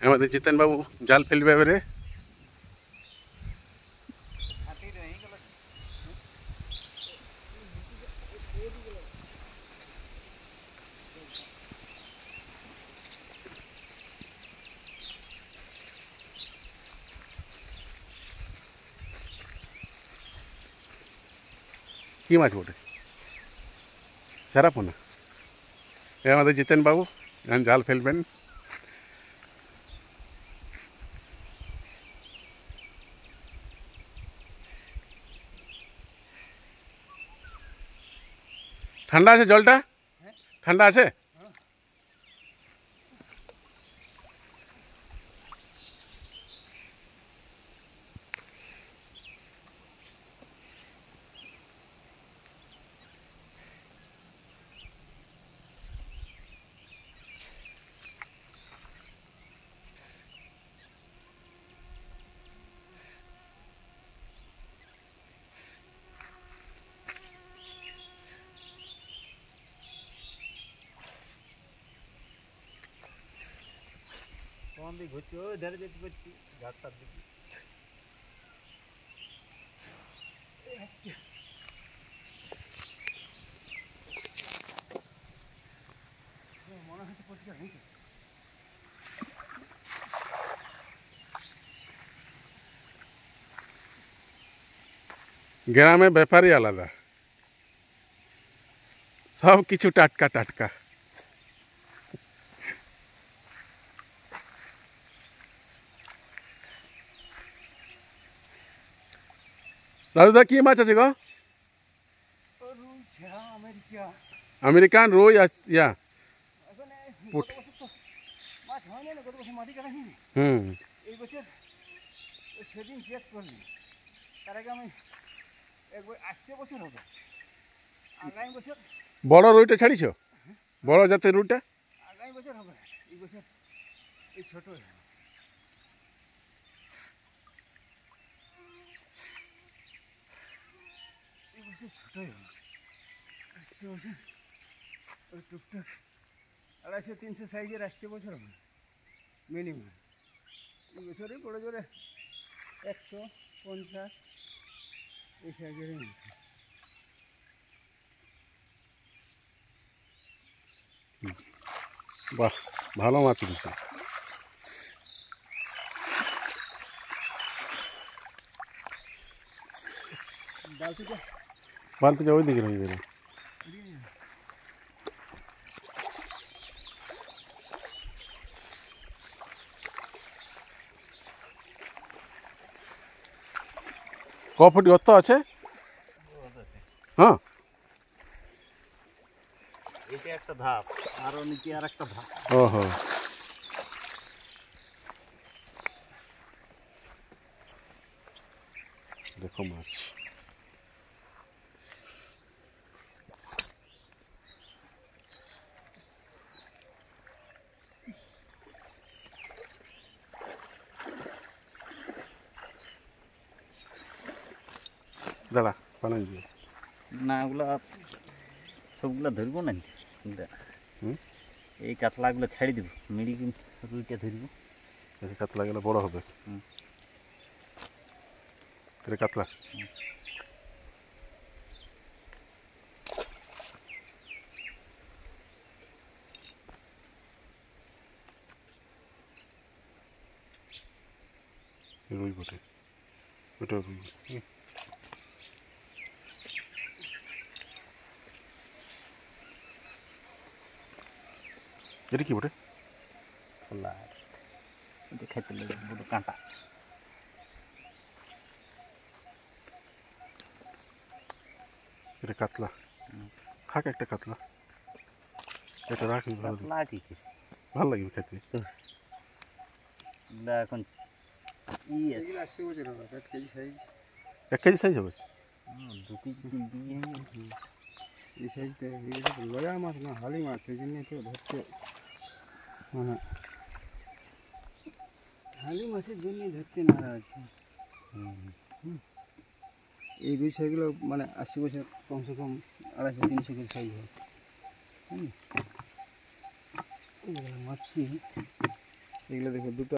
আমাদের জিতেন বাবু জাল ফেলবে এবারে। কি মাছ বটে? সারাপোনা। এ আমাদের জিতেন বাবু এখন জাল ফেলবেন। ঠান্ডা আছে জলটা? ঠান্ডা আছে? ঘুরছি ওই ধারে যেতে পারছি ঘাটটার দিকে। মনে হচ্ছে পরিষ্কার হয়েছে। গ্রামে ব্যাপারই আলাদা, সব কিছু টাটকা টাটকা। দাদুদা কি মাছ আছে গো? আমেরিকান রুই ইয়া মাছ হয়নি না, গত বছর মাটি কাটা হয়নি। এই বছর সেদিন চেক করলি, তার আগে আমি একবার 80 বছর হবে। আগামী বছর বড় রুইটা ছাড়িছ? বড় জাতের রুইটা আগামী বছর হবে। এই বছর এই ছোট, এই বছর ছোটই হবে। 80 বছর ওই টুকটাক 250-300 সাইজের 80 বছর হবে মিনিমাম। এই বছরই বড় জোরে 150 এই সাইজেরই নিয়েছে। বাহ, ভালো মাছ দিছে। বালতিটা ওই দিকে রয়ে গেল। ক ফুট গর্ত আছে? হ্যাঁ, এটা একটা ধাপ, আরো নিচে আর একটা ধাপ। ওহো, দেখো মাছ। দাঁড়া, পানি দিয়ে না, ওগুলা সবগুলা ধরবো না। এই কাতলাগুলো ছাড়ি দেবো, মিড়ি রুইটা ধরবো। কাতলা গেলে বড় হবে। কাতলা রুই বটে, ওটা রুই। এটা কি বটে? এটা খেতে লাগে বড় কাঁটা। এটা কাতলা, থাক একটা কাতলা, এটা রাখি, ভালো ভালো লাগবে খেতে। এখন 1 কেজি সাইজ হবে। 2 কেজি দিয়ে এই সাইজটা লয়া মাছ না হালি মাছ, সেই জন্য তো ধরতে মানে হালি মাছের জন্য ধরতে নারাজ। এই রুই সাইজগুলো মানে 80 বছর কমসে কম 250-300 কেজি সাইজ হয়। মাছি এগুলো দেখো দুটো